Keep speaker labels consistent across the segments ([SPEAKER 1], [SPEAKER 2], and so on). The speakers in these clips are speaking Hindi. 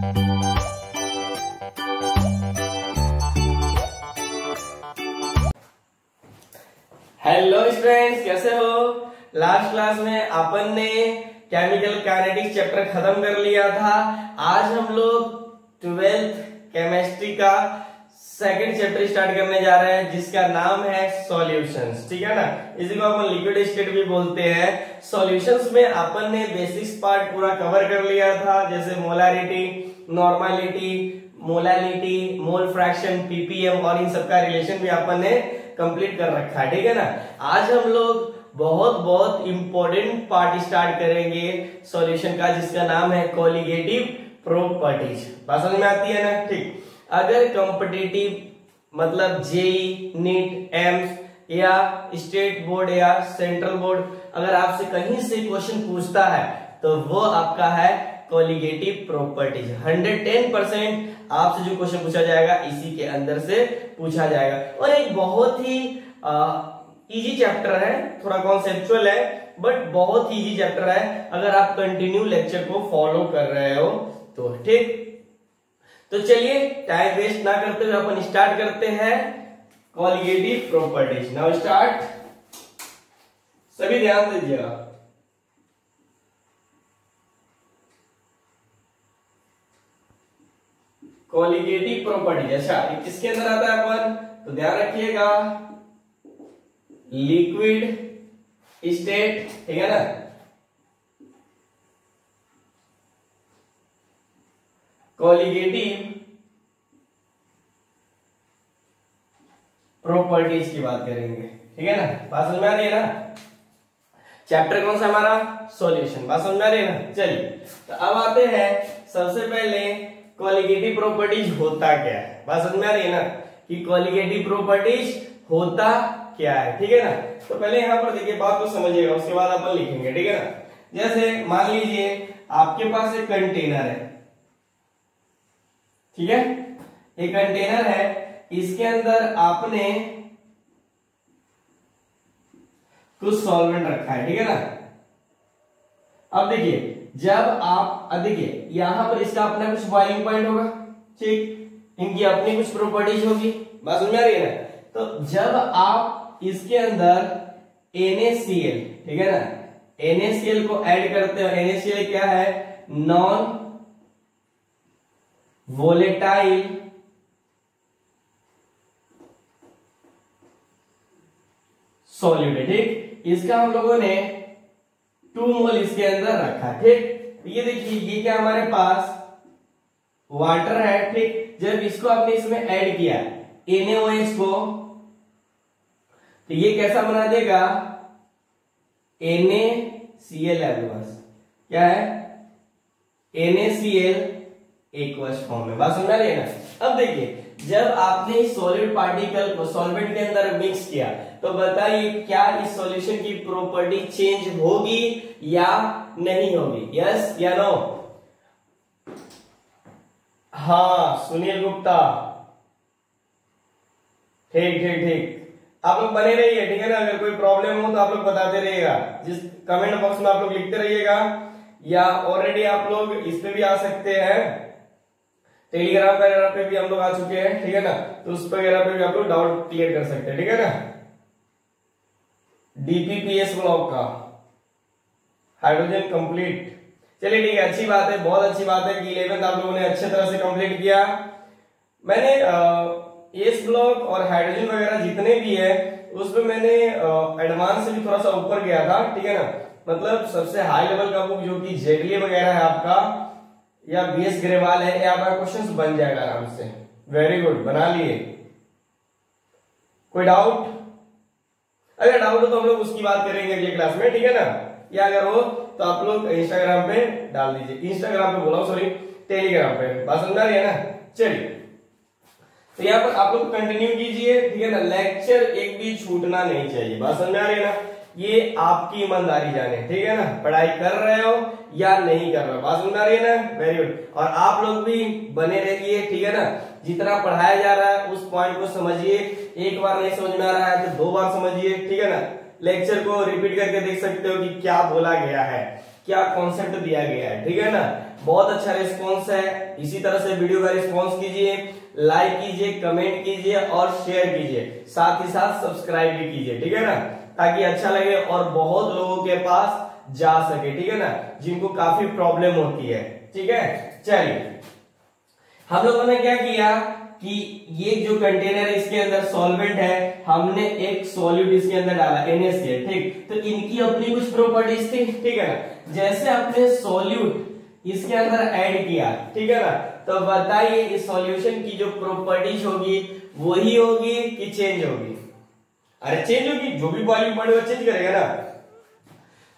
[SPEAKER 1] हेलो स्टूडेंट्स, कैसे हो। लास्ट क्लास में अपन ने केमिकल काइनेटिक्स चैप्टर खत्म कर लिया था। आज हम लोग 12th केमिस्ट्री का सेकंड चैप्टर स्टार्ट करने जा रहे हैं, जिसका नाम है सॉल्यूशंस। ठीक है ना, इसी को अपन लिक्विड स्टेट भी बोलते हैं। सॉल्यूशंस में अपन ने बेसिक्स पार्ट पूरा कवर कर लिया था, जैसे molarity, normality, molality, mole fraction, ppm और इन सबका रिलेशन भी अपन ने कंप्लीट कर रखा है। ठीक है ना। आज हम लोग बहुत इंपॉर्टेंट पार्ट स्टार्ट करेंगे सॉल्यूशन का, जिसका नाम है कोलिगेटिव प्रॉपर्टीज। बात समझ में आती है ना। ठीक, अगर कॉम्पिटिटिव मतलब जेई, नीट, एम्स या स्टेट बोर्ड या सेंट्रल बोर्ड अगर आपसे कहीं से क्वेश्चन पूछता है तो वो आपका है कोलिगेटिव प्रॉपर्टीज। 110% आपसे जो क्वेश्चन पूछा जाएगा इसी के अंदर से पूछा जाएगा। और एक बहुत ही इजी चैप्टर है, थोड़ा कॉन्सेप्चुअल है बट बहुत ही इजी चैप्टर है अगर आप कंटिन्यू लेक्चर को फॉलो कर रहे हो तो। ठीक, तो चलिए टाइम वेस्ट ना करते हुए अपन स्टार्ट करते हैं कोलिगेटिव प्रॉपर्टीज। नाउ स्टार्ट, सभी ध्यान दीजिएगा। कोलिगेटिव प्रॉपर्टीज, अच्छा ये किसके अंदर आता है अपन, तो ध्यान रखिएगा लिक्विड स्टेट। ठीक है ना, कोलिगेटिव प्रॉपर्टीज की बात करेंगे। ठीक है ना, बात समझ में आ रही है ना। चैप्टर कौन सा हमारा, सॉल्यूशन। बात समझ में आ रही है ना। चलिए तो अब आते हैं सबसे पहले कोलिगेटिव प्रॉपर्टीज होता क्या है। बात समझ में आ रही है ना कि कोलिगेटिव प्रॉपर्टीज होता क्या है। ठीक है ना, तो पहले यहां पर देखिए बात को समझिएगा, उसके बाद अपन लिखेंगे। ठीक है ना, जैसे मान लीजिए आपके पास एक कंटेनर है। ठीक है, एक कंटेनर है, इसके अंदर आपने कुछ सॉल्वेंट रखा है। ठीक है ना। अब देखिए जब आप देखिए यहां पर इसका अपना कुछ बॉइलिंग पॉइंट होगा, ठीक, इनकी अपनी कुछ प्रॉपर्टीज होगी। बात समझ में आ रही है ना। तो जब आप इसके अंदर NaCl, ठीक है ना, NaCl को ऐड करते हो। NaCl क्या है, नॉन वोलेटाइल सॉल्यूट है। ठीक, इसका हम लोगों ने 2 मोल इसके अंदर रखा। ठीक, ये देखिए ये क्या हमारे पास वाटर है। ठीक, जब इसको आपने इसमें ऐड किया NaOH को, तो ये कैसा बना देगा, NaCl बस क्या है, NaCl एक्वस फॉर्म में। बात समझ आ रही है ना। अब देखिए जब आपने इस सॉलिड पार्टिकल को सॉल्वेंट के अंदर मिक्स किया तो बताइए क्या इस सॉल्यूशन की प्रॉपर्टी चेंज होगी या नहीं होगी, यस या नो। हाँ सुनील गुप्ता, ठीक ठीक ठीक, आप लोग बने रहिए। ठीक है ना, अगर कोई प्रॉब्लम हो तो आप लोग बताते रहिएगा, जिस कमेंट बॉक्स में आप लोग लिखते रहिएगा, या ऑलरेडी आप लोग इस पे भी आ सकते हैं, टेलीग्राम वगैरह पे भी हम लोग आ चुके हैं। ठीक है ना, तो उस वगैरह पे भी आप लोग डाउट क्लियर कर सकते हैं। ठीक है ना, DPPS ब्लॉक का हाइड्रोजन कंप्लीट। चलिए ठीक है, अच्छी बात है, बहुत अच्छी बात है कि 11th आप लोगों ने अच्छे तरह से कंप्लीट किया। मैंने एस ब्लॉक और हाइड्रोजन वगैरह जितने भी है उसमें मैंने एडवांस से भी थोड़ा सा ऊपर गया था। ठीक है ना, मतलब सबसे हाई लेवल का बुक जो कि जेडीए वगैरह है आपका, या BS ग्रेवाल है, या आपका क्वेश्चंस बन जाएगा आराम से। वेरी गुड, बना लिए। कोई डाउट, अगर डाउट हो तो हम लोग उसकी बात करेंगे अगली क्लास में। ठीक है ना, या अगर हो तो आप लोग इंस्टाग्राम पे डाल दीजिए, इंस्टाग्राम पे बोला सॉरी, टेलीग्राम पे। बात समझ आ रही है ना। चलिए तो यहाँ पर आप लोग कंटिन्यू कीजिए। ठीक है ना, लेक्चर एक भी छूटना नहीं चाहिए। बात समझ आ रही है ना, ये आपकी ईमानदारी जाने। ठीक है ना, पढ़ाई कर रहे हो या नहीं कर रहे हो। बात समझ आ रही है ना, वेरी गुड। और आप लोग भी बने रहिए। ठीक है ना, जितना पढ़ाया जा रहा है उस पॉइंट को समझिए। एक बार नहीं समझ में आ रहा है तो 2 बार समझिए। ठीक है ना, लेक्चर को रिपीट करके देख सकते हो कि क्या बोला गया है, क्या कॉन्सेप्ट दिया गया है। ठीक है ना, बहुत अच्छा रिस्पॉन्स है। इसी तरह से वीडियो का रिस्पॉन्स कीजिए, लाइक कीजिए, कमेंट कीजिए और शेयर कीजिए, साथ ही साथ सब्सक्राइब भी कीजिए, ठीक है ना, ताकि अच्छा लगे और बहुत लोगों के पास जा सके, ठीक है ना, जिनको काफी प्रॉब्लम होती है, ठीक है। चलिए, हम लोगों ने क्या किया कि ये जो कंटेनर इसके अंदर सॉल्वेंट है, हमने एक सॉल्यूट इसके अंदर डाला NaCl, ठीक। तो इनकी अपनी कुछ प्रॉपर्टीज थी, ठीक है ना। जैसे अपने सॉल्यूट इसके अंदर ऐड किया, ठीक है ना, तो बताइए इस सॉल्यूशन की जो प्रॉपर्टीज होगी वही होगी कि चेंज होगी? अरे चेंज होगी, जो भी वॉल्यूम बढ़ेगा चेंज करेगा ना।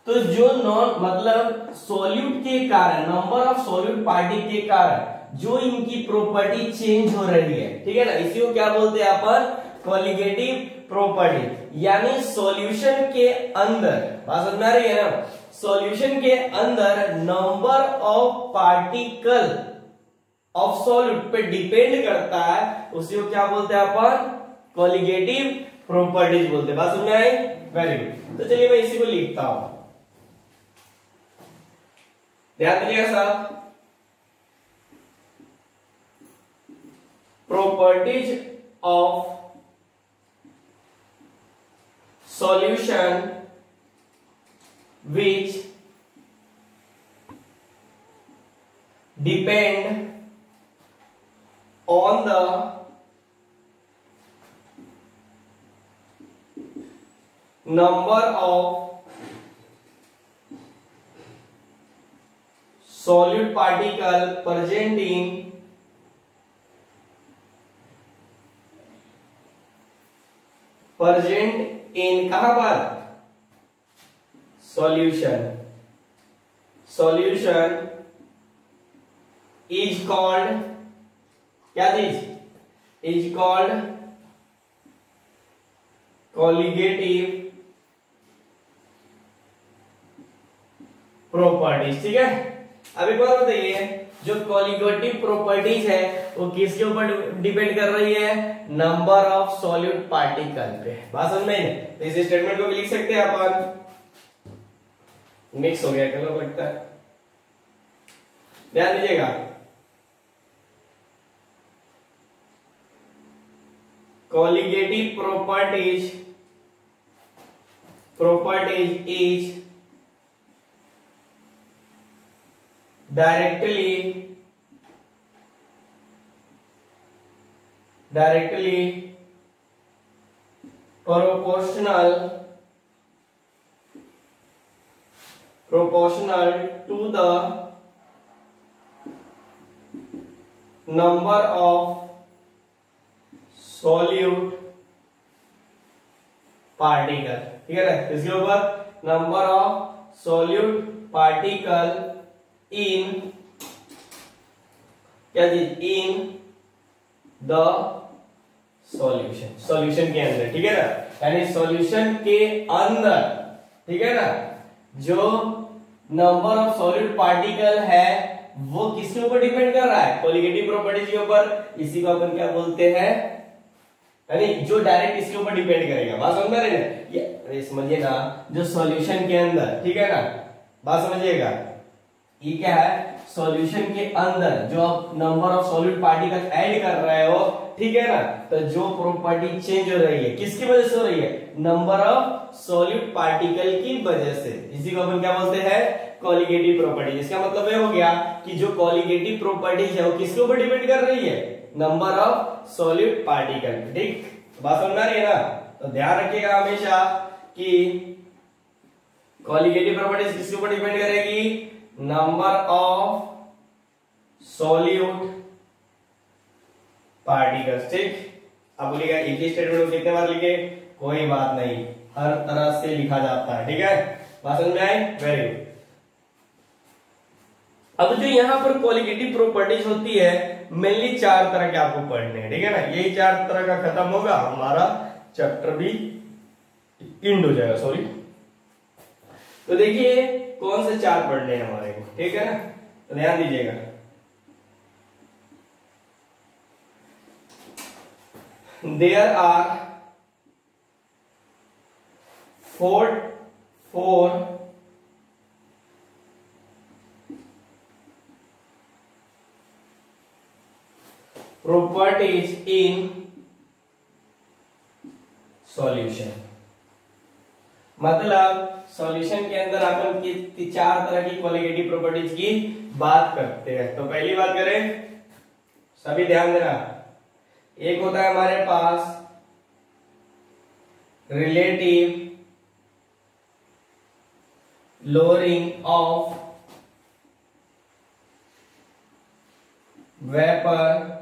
[SPEAKER 1] तो जो नॉन मतलब सॉल्यूट के कारण, नंबर ऑफ सॉल्यूट पार्टिकल के कारण जो इनकी प्रॉपर्टी चेंज हो रही है, ठीक है ना, इसी को क्या बोलते हैं अपन? Colligative property. यानी सॉल्यूशन के अंदर, बात समझ में आ रही है ना, सॉल्यूशन के अंदर number of particle of solute पे डिपेंड करता है, उसी को क्या बोलते हैं अपन? कॉलिगेटिव प्रॉपर्टीज बोलते हैं। बात समझ में आई? Very good. तो चलिए मैं इसी को लिखता हूं, ध्यान दीजिएगा साहब। Properties of solution which depend on the number of solute particle present in कहां पर? सॉल्यूशन इज कॉल्ड क्या चीज? इज कॉल्ड कॉलिगेटिव प्रॉपर्टीज, ठीक है। अब एक बात बताइए, जो कॉलिगेटिव प्रॉपर्टीज है वो किसके ऊपर डिपेंड कर रही है? नंबर ऑफ सॉल्यूट पार्टिकल पे। बात समझ में? तो इस स्टेटमेंट को भी लिख सकते हैं अपन। मिक्स हो गया कलर लगता है, ध्यान दीजिएगा। Colligative properties is directly proportional to the number of solute particle, ठीक है ना। इसके ऊपर नंबर ऑफ solute particle इन क्या चीज? इन द सॉल्यूशन के अंदर, ठीक है ना। यानी सॉल्यूशन के अंदर, ठीक है ना, जो नंबर ऑफ सॉल्यूट पार्टिकल है वो किसके ऊपर डिपेंड कर रहा है? कॉलिगेटिव प्रॉपर्टीज के ऊपर। इसी को अपन क्या बोलते हैं? यानी जो डायरेक्ट इसके ऊपर डिपेंड करेगा। बात समझ रहे हैं? ये समझिए ना, जो सॉल्यूशन के अंदर, ठीक है ना, बात समझिएगा, ये क्या है? सॉल्यूशन के अंदर जो आप number of solute particle add कर रहे हो, ठीक है ना, तो जो प्रॉपर्टी चेंज हो रही है किसकी वजह से हो रही है? नंबर ऑफ सॉल्यूट पार्टिकल की वजह से। इसी को अपन क्या बोलते हैं? Colligative properties. इसका मतलब ये हो गया कि जो कॉलिगेटिव प्रॉपर्टीज है वो किसके ऊपर डिपेंड कर रही है? नंबर ऑफ सॉल्यूट पार्टिकल, ठीक। बात समझ में आ रही है ना? तो ध्यान रखिएगा हमेशा कि कॉलिगेटिव प्रॉपर्टीज किसके ऊपर डिपेंड करेगी? नंबर ऑफ सॉल्यूट पार्टिकल्स, ठीक। अब बोलिएगा एक ही स्टेटमेंट को कितने बार लिखे? कोई बात नहीं, हर तरह से लिखा जाता है, ठीक है। बात समझ में आई? Very good. अब जो यहाँ पर कॉलिगेटिव प्रॉपर्टीज होती है मेनली चार तरह के आपको पढ़ने हैं, ठीक है ना। यही चार तरह का खत्म होगा, हमारा चैप्टर भी एंड हो जाएगा, सॉरी। तो देखिए कौन से चार पढ़ने हैं हमारे को, ठीक है ना, तो ध्यान दीजिएगा। There are four properties in solution. मतलब सॉल्यूशन के अंदर अपन की 4 तरह की क्वालिटेटिव प्रॉपर्टीज की बात करते हैं। तो पहली बात करें, सभी ध्यान देना, एक होता है हमारे पास relative lowering of vapour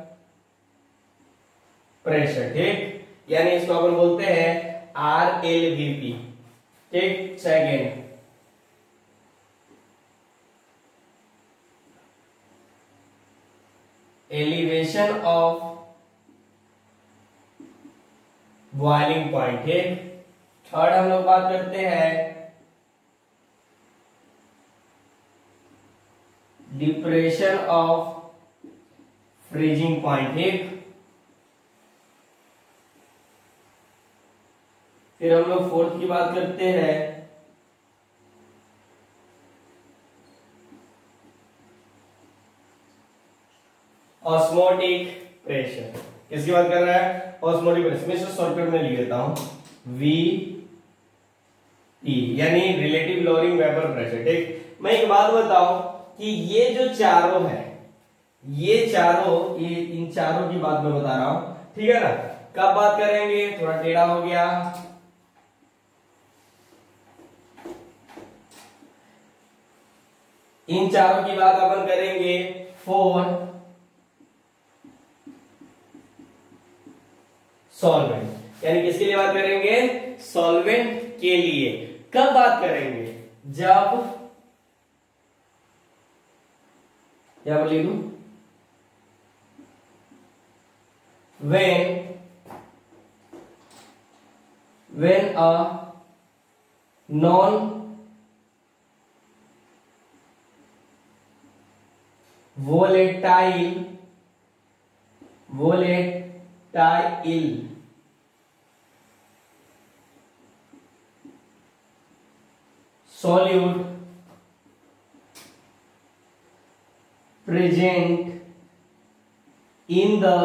[SPEAKER 1] pressure, ठीक, यानी इसको अपन बोलते हैं RLVP, ठीक। Second, elevation of boiling point, ठीक। थर्ड हम लोग बात करते हैं डिप्रेशन ऑफ फ्रीजिंग पॉइंट, ठीक। फिर हम लोग फोर्थ की बात करते हैं ऑस्मोटिक प्रेशर। किसकी बात कर रहा है? Osmotic pressure. मैं इसको शॉर्टकट में लिख देता हूं, VP, यानी रिलेटिव लोअरिंग वेपर प्रेशर, ठीक। मैं एक बात बताऊं कि ये जो चारों है, ये इन चारों की बात मैं बता रहा हूं, ठीक है ना। कब बात करेंगे? थोड़ा टेढ़ा हो गया, इन चारों की बात अपन करेंगे फॉर सॉल्वेंट, यानी किसके लिए बात करेंगे? सॉल्वेंट के लिए। कब बात करेंगे? जब, क्या बोली लू, when a non volatile solute present in the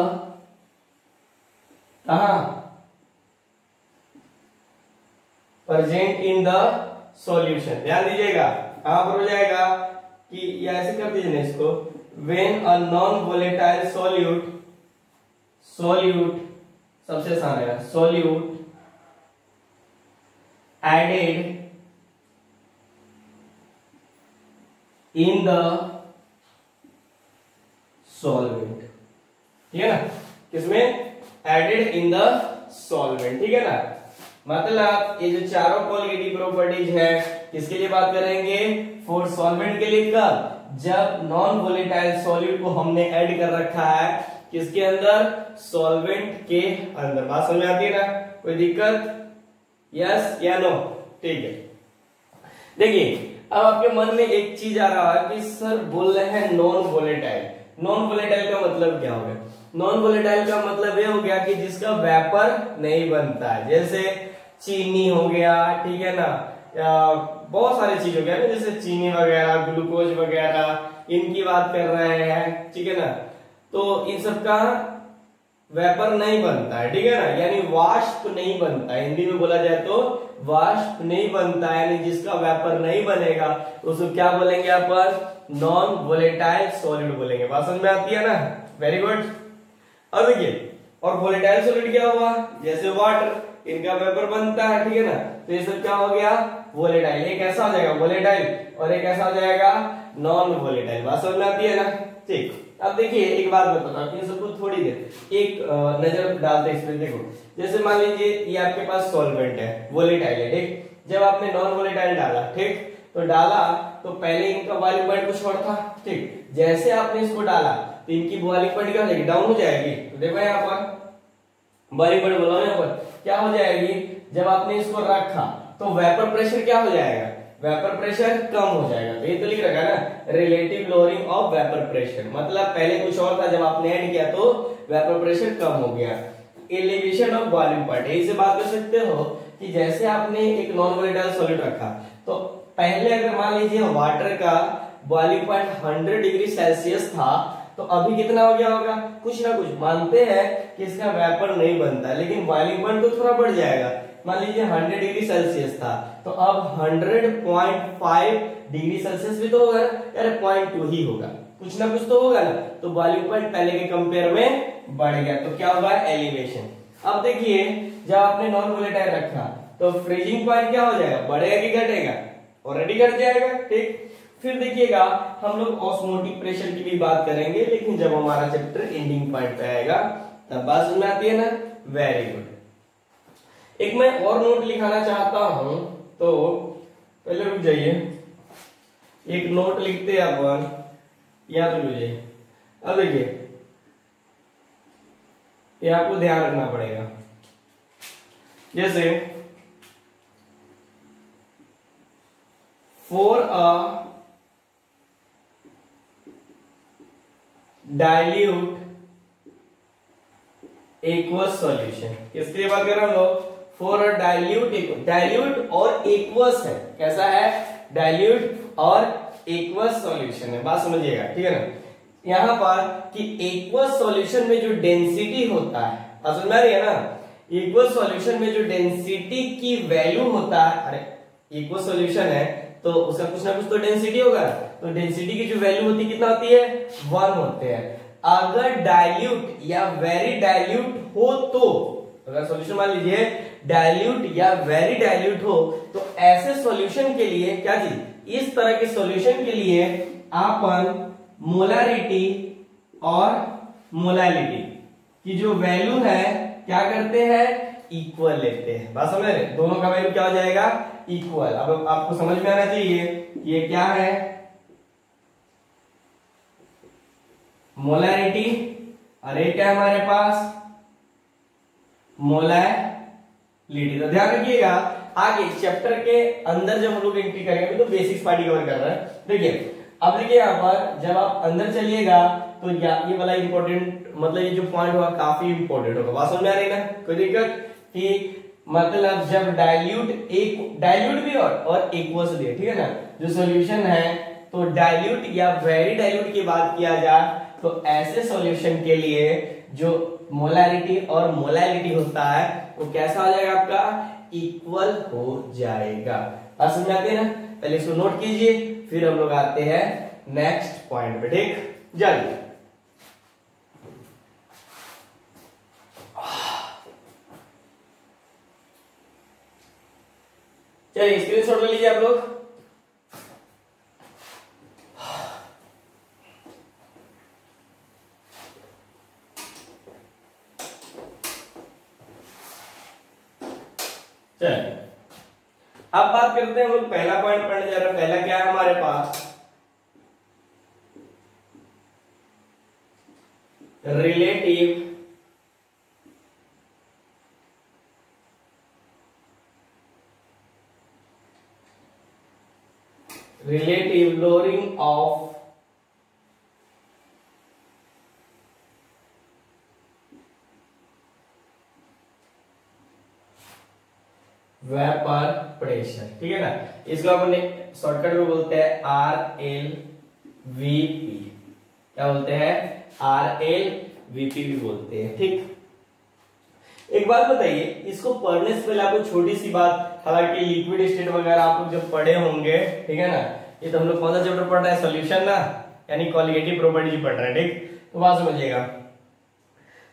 [SPEAKER 1] present in the solution. ध्यान दीजिएगा, कहां पर हो जाएगा कि या ऐसे कर दीजिए ना इसको, when a non volatile solute सबसे आसान है, solute added in the solvent, ठीक है ना, किसमें? एडेड इन द सॉल्वेंट, ठीक है ना। मतलब ये जो चारों क्वालिटेटिव प्रॉपर्टीज है, किसके लिए बात करेंगे? फॉर सॉल्वेंट के लिए। कब? जब नॉन वोलेटाइल सॉल्यूट को हमने ऐड कर रखा है किसके अंदर? सॉल्वेंट के अंदर। बात समझ में आती है ना? कोई दिक्कत? यस या नो? ठीक है। देखिए, अब आपके मन में एक चीज आ रहा है कि सर बोल रहे हैं नॉन वोलेटाइल। नॉन वोलेटाइल का मतलब क्या हो गया? नॉन वोलेटाइल का मतलब ये हो गया कि जिसका वेपर नहीं बनता है, जैसे चीनी हो गया, ठीक है ना, बहुत सारी चीज हो गया ना, जैसे चीनी वगैरह, ग्लूकोज वगैरह, इनकी बात कर रहे हैं, ठीक है ना। तो इन सब का वेपर नहीं बनता है, ठीक है ना, यानी वाष्प नहीं बनता है। हिंदी में बोला जाए तो वाष्प नहीं बनता है, यानी जिसका वेपर नहीं बनेगा उसको क्या बोलेंगे अपन? नॉन वोलेटाइल सॉलिड बोलेंगे। बात समझ में आती है ना? Very good. अब देखिए, और वोलेटाइल सॉलिड क्या हुआ? जैसे वाटर, इनका वेपर बनता है, ठीक है ना, तो ये सब क्या हो गया? वोलेटाइल। एक ऐसा हो जाएगा वोलेटाइल और एक ऐसा हो जाएगा नॉन वोलेटाइल। बात समझ में आती है ना? ठीक। अब देखिए, एक बात बताता हूँ, इन सबको थोड़ी देर एक नजर डालते इस पे। देखो, जैसे मान लीजिए ये आपके पास सॉल्वेंट है, वोलेटाइल है, ठीक। जब आपने नॉन वोलेटाइल डाला, ठीक, तो डाला तो पहले इनका बॉइलिंग पॉइंट कुछ और था, ठीक। जैसे आपने इसको डाला तो इनकी बॉइलिंग पॉइंट क्या हो जाएगी? डाउन हो जाएगी। तो देखो यहाँ पर बॉइलिंग पॉइंट बोला यहाँ पर क्या हो जाएगी? जब आपने इसको रखा तो वेपर प्रेशर क्या हो जाएगा? वेपर प्रेशर कम हो जाएगा। तो ये तो लिख रखा है ना, relative lowering of vapour pressure. मतलब पहले कुछ और था, जब आपने ऐड किया तो वेपर प्रेशर कम हो गया। एलिवेशन ऑफ बॉइलिंग पॉइंट, इससे बात कर सकते हो कि जैसे आपने एक नॉन वोलेटाइल सॉलिड रखा, तो पहले अगर मान लीजिए वाटर का बॉइलिंग पॉइंट 100 डिग्री सेल्सियस था, तो तो अभी कितना हो गया होगा, कुछ ना कुछ मानते हैं कि इसका वेपर नहीं बनता, लेकिन बॉइलिंग पॉइंट तो थोड़ा बढ़ जाएगा। मान लीजिए 100 डिग्री सेल्सियस था, तो अब 100.5 डिग्री सेल्सियस भी तो होगा ना, यार 0.2 ही होगा, कुछ ना कुछ तो होगा ना। तो बॉइलिंग पॉइंट पहले के कंपेयर में बढ़ गया, तो क्या होगा, एलिवेशन। अब देखिए जब आपने नॉन वोलेटाइल रखा तो फ्रीजिंग पॉइंट क्या हो जाएगा, बढ़ेगा कि घटेगा, ऑलरेडी घट जाएगा, ठीक। फिर देखिएगा हम लोग ऑस्मोटिक प्रेशर की भी बात करेंगे, लेकिन जब हमारा चैप्टर एंडिंग पॉइंट पे आएगा तब बात समझ में आती है ना, वेरी गुड। एक मैं और नोट लिखाना चाहता हूं, तो पहले रुक जाइए, एक नोट लिखते हैं अपन, याद रख लीजिए। अब देखिए ये आपको ध्यान रखना पड़ेगा, जैसे for a dilute aqueous solution, किसकी बात कर रहे हैं हम लोग, फॉर अ डाइल्यूट और एक्वस है, कैसा है, डाइल्यूट और एक्वस सॉल्यूशन है, बात समझिएगा, ठीक है ना। यहां पर कि एक्वस सॉल्यूशन में जो डेंसिटी होता है, समझ में आ रही है ना, एक्वस सॉल्यूशन में जो डेंसिटी की वैल्यू होता है, अरे एक्वस सॉल्यूशन है तो उसका कुछ ना कुछ तो डेंसिटी होगा, तो डेंसिटी की जो वैल्यू होती है कितना होती है, 1 होते हैं। अगर डाइल्यूट या वेरी डाइल्यूट हो, तो अगर सॉल्यूशन मान लीजिए डाइल्यूट या वेरी डाइल्यूट हो, तो ऐसे सॉल्यूशन के लिए क्या चीज, इस तरह के सॉल्यूशन के लिए अपन मोलारिटी और मोलालिटी की जो वैल्यू है क्या करते हैं, इक्वल लेते हैं, बात समझ रहे, दोनों का वैल्यू क्या हो जाएगा, इक्वल। अब आपको समझ में आना चाहिए ये क्या है, मोलारिटी, और ये क्या है हमारे पास, मोलालिटी। तो ध्यान रखिएगा आगे चैप्टर के अंदर जब हम लोग एंट्री करेंगे तो बेसिक्स पार्टी कवर कर रहे हैं। देखिए अब देखिए यहाँ पर जब आप अंदर चलिएगा तो ये वाला इंपॉर्टेंट, मतलब ये जो पॉइंट होगा काफी इंपॉर्टेंट होगा, बात समझ में आ रही है ना, कोई दिक्कत, कि मतलब जब डाइल्यूट भी और एक्वस दिए, ठीक है ना, जो सॉल्यूशन है, तो डाइल्यूट या वेरी डाइल्यूट की बात किया जाए तो ऐसे सॉल्यूशन के लिए जो मोलारिटी और मोलालिटी होता है वो कैसा हो जाएगा, आपका इक्वल हो जाएगा, बात समझ में आती है ना। पहले इसको नोट कीजिए, फिर हम लोग आते हैं नेक्स्ट पॉइंट पे, ठीक, जल्दी। चलिए स्क्रीनशॉट ले लीजिए आप लोग। चलिए अब बात करते हैं, हम लोग पहला पॉइंट पढ़ने जा रहे हैं। पहला क्या है हमारे पास, relative lowering of vapour pressure, ठीक है ना, इसको अपन शॉर्टकट में बोलते हैं RLVP, क्या बोलते हैं, RLVP भी बोलते हैं, ठीक। एक बात बताइए, इसको पढ़ने से पहले आपको छोटी सी बात, हालांकि लिक्विड स्टेट वगैरह आप लोग जब पढ़े होंगे, ठीक है ना, ये तो हम लोग कौन सा चैप्टर पढ़ रहे हैं, सॉल्यूशन ना, यानी क्वालिटेटिव प्रॉपर्टी पढ़ रहे हैं, ठीक। तो बात समझिएगा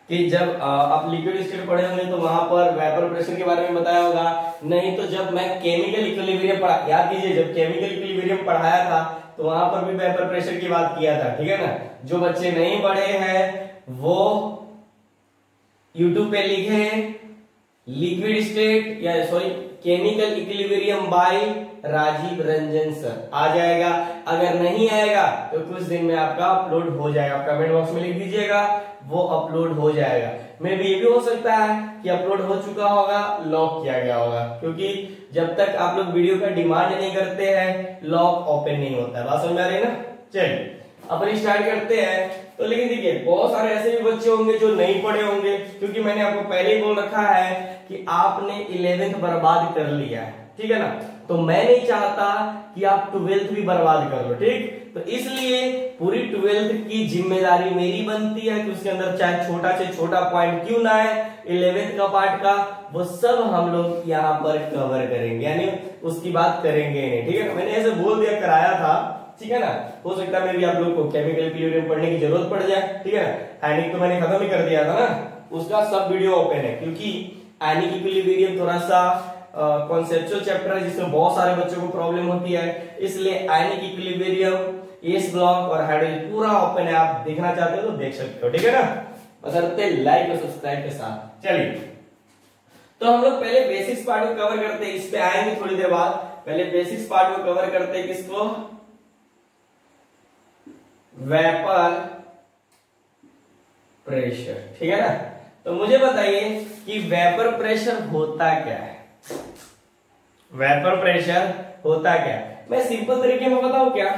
[SPEAKER 1] कि जब आप लिक्विड स्टेट पढ़े होंगे तो वहां पर वेपर प्रेशर के बारे में बताया होगा, नहीं तो जब मैं केमिकल इक्विलिब्रियम पढ़ा, याद कीजिए जब केमिकल इक्विलिब्रियम पढ़ाया था तो वहां पर भी वेपर प्रेशर की बात किया था, ठीक है ना। जो बच्चे नहीं पढ़े हैं वो यूट्यूब पे लिखे लिक्विड स्टेट या sorry chemical equilibrium by Rajiv Ranjan sir, आ जाएगा। अगर नहीं आएगा तो कुछ दिन में आपका अपलोड हो जाएगा, कमेंट बॉक्स में लिख दीजिएगा, वो अपलोड हो जाएगा। मे भी ये भी हो सकता है कि अपलोड हो चुका होगा, लॉक किया गया होगा, क्योंकि जब तक आप लोग वीडियो का डिमांड नहीं करते हैं लॉक ओपन नहीं होता है, बात समझ में आ रही है ना। चलिए अपन स्टार्ट करते हैं। तो लेकिन देखिए बहुत सारे ऐसे भी बच्चे होंगे जो नहीं पढ़े होंगे, क्योंकि मैंने आपको पहले ही बोल रखा है कि आपने 11th बर्बाद कर लिया है, ठीक है ना। तो मैं नहीं चाहता कि आप 12th भी बर्बाद कर लो, ठीक। तो इसलिए पूरी 12th की जिम्मेदारी मेरी बनती है कि उसके अंदर चाहे छोटा से छोटा पॉइंट क्यों ना है, 11th का पार्ट का वो सब हम लोग यहाँ पर कवर करेंगे, यानी उसकी बात करेंगे नहीं, ठीक है। मैंने ऐसे बोल दिया, कराया था, ठीक है ना। हो सकता है मे भी आप लोग को केमिकल इक्विलिब्रियम पढ़ने की जरूरत पड़ जाए, ठीक है ना। आयनिक तो मैंने खत्म ही कर दिया था ना, उसका सब वीडियो ओपन है, क्योंकि आयनिक इक्विलिब्रियम थोड़ा सा कॉन्सेप्चुअल चैप्टर है जिसमें बहुत सारे बच्चों को प्रॉब्लम होती है, इसलिए आयनिक इक्विलिब्रियम, एस ब्लॉक और हाइड्रोजन पूरा ओपन है, आप देखना चाहते हो तो देख सकते हो, ठीक है ना, बशर्ते लाइक और सब्सक्राइब के साथ। चलिए, तो हम लोग पहले बेसिक्स पार्ट को कवर करते हैं, इस पे आएंगे थोड़ी देर बाद। पहले बेसिक्स पार्ट को कवर करते हैं, किसको, वेपर प्रेशर, ठीक है ना। तो मुझे बताइए कि वेपर प्रेशर होता क्या है, वेपर प्रेशर होता क्या है। मैं सिंपल तरीके में बताऊं क्या,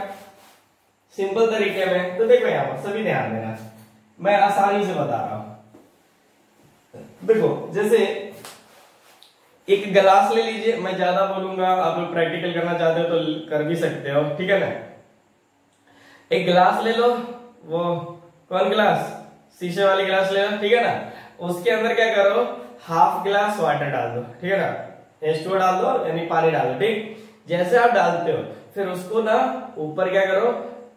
[SPEAKER 1] सिंपल तरीके में, तो देखो यहां पर सभी ध्यान देना, मैं आसानी से बता रहा हूं। देखो जैसे एक गिलास ले लीजिए, मैं ज्यादा बोलूंगा, आप लोग प्रैक्टिकल करना चाहते हो तो कर भी सकते हो, ठीक है ना। एक गिलास ले लो, वो कौन गिलास, शीशे वाली गिलास ले लो, ठीक है ना। उसके अंदर क्या करो, हाफ गिलास वाटर डाल दो, ठीक है ना, H2O डाल दो, यानी पानी डाल दो, ठीक। जैसे आप डालते हो फिर उसको ना ऊपर क्या करो,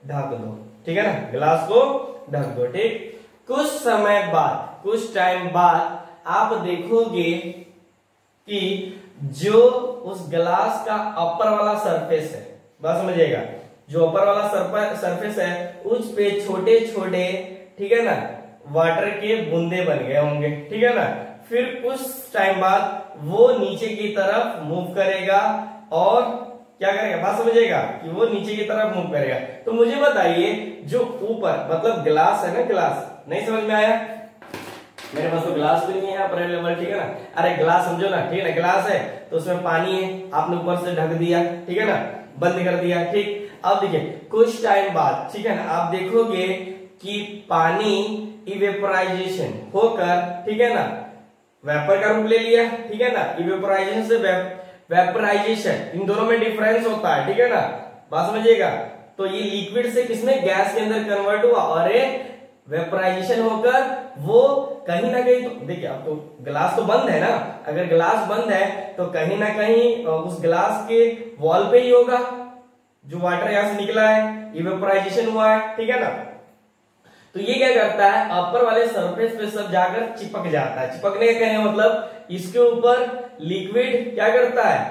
[SPEAKER 1] ढक दो, ठीक है ना, गिलास को ढक दो, ठीक। कुछ समय बाद, कुछ टाइम बाद आप देखोगे कि जो उस गिलास का अपर वाला सरफेस है, बात समझिएगा, जो अपर वाला सरफेस है उस पे छोटे छोटे, ठीक है ना, वाटर के बूंदे बन गए होंगे, ठीक है ना। फिर कुछ टाइम बाद वो नीचे की तरफ मूव करेगा और क्या करेगा, बात समझिएगा, कि वो नीचे की तरफ मूव करेगा। तो मुझे बताइए, जो ऊपर मतलब गिलास है ना, गिलास, नहीं समझ में आया, मेरे पास तो गिलास भी नहीं है यहाँ लेवल, ठीक है ना। अरे गिलास समझो ना, ठीक है ना, गिलास है तो उसमें पानी है, आपने ऊपर से ढक दिया, ठीक है ना, बंद कर दिया, ठीक। अब देखिए कुछ टाइम बाद, ठीक है ना, आप देखोगे कि पानी इवेपोराइजेशन होकर, ठीक है ना, वेपर का रूप ले लिया, ठीक है ना। इवेपोराइजेशन से वेपराइजेशन, इन दोनों में डिफरेंस होता है, ठीक है ना, बात समझिएगा। तो ये लिक्विड से किसमें, गैस के अंदर कन्वर्ट हुआ, और वेपराइजेशन होकर वो कहीं ना कहीं, तो देखिए अब तो गिलास तो बंद है ना, अगर गिलास बंद है तो कहीं ना कहीं उस गिलास के वॉल पे ही होगा, जो वाटर यहां से निकला है, इवेपोराइजेशन हुआ है, ठीक है ना। तो ये क्या करता है, अपर वाले सरफेस पे सब जाकर चिपक जाता है। चिपकने का कहने मतलब इसके ऊपर लिक्विड क्या करता है,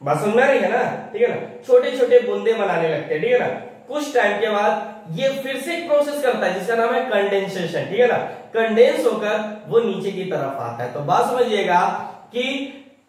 [SPEAKER 1] बात समझ में आ रही है ना, ठीक है ना, छोटे छोटे बूंदे बनाने लगते हैं, ठीक है ना। कुछ टाइम के बाद ये फिर से एक प्रोसेस करता है जिसका नाम है कंडेंसेशन, ठीक है ना। कंडेंस होकर वो नीचे की तरफ आता है। तो बात समझिएगा कि,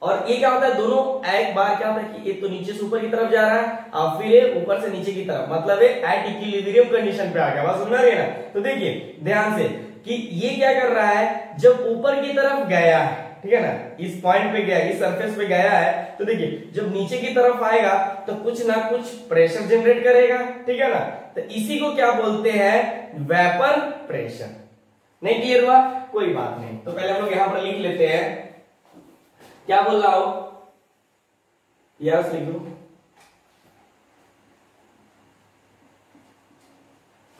[SPEAKER 1] और ये क्या होता है, दोनों एक बार क्या होता है कि एक तो नीचे से ऊपर की तरफ जा रहा है, और फिर ये ऊपर से नीचे की तरफ, मतलब एट इक्विलिब्रियम कंडीशन पे आ गया, बात समझ रही है ना। तो देखिए ध्यान से कि ये क्या कर रहा है, जब ऊपर की तरफ गया है, ठीक है ना, इस पॉइंट पे गया, इस सरफेस पे गया है, तो देखिए जब नीचे की तरफ आएगा तो कुछ ना कुछ प्रेशर जनरेट करेगा, ठीक है ना। तो इसी को क्या बोलते हैं, वेपर प्रेशर। नहीं क्लियर हुआ, कोई बात नहीं, तो पहले हम लोग यहां पर लिख लेते हैं, क्या बोल रहा हूं, यस लिख दो,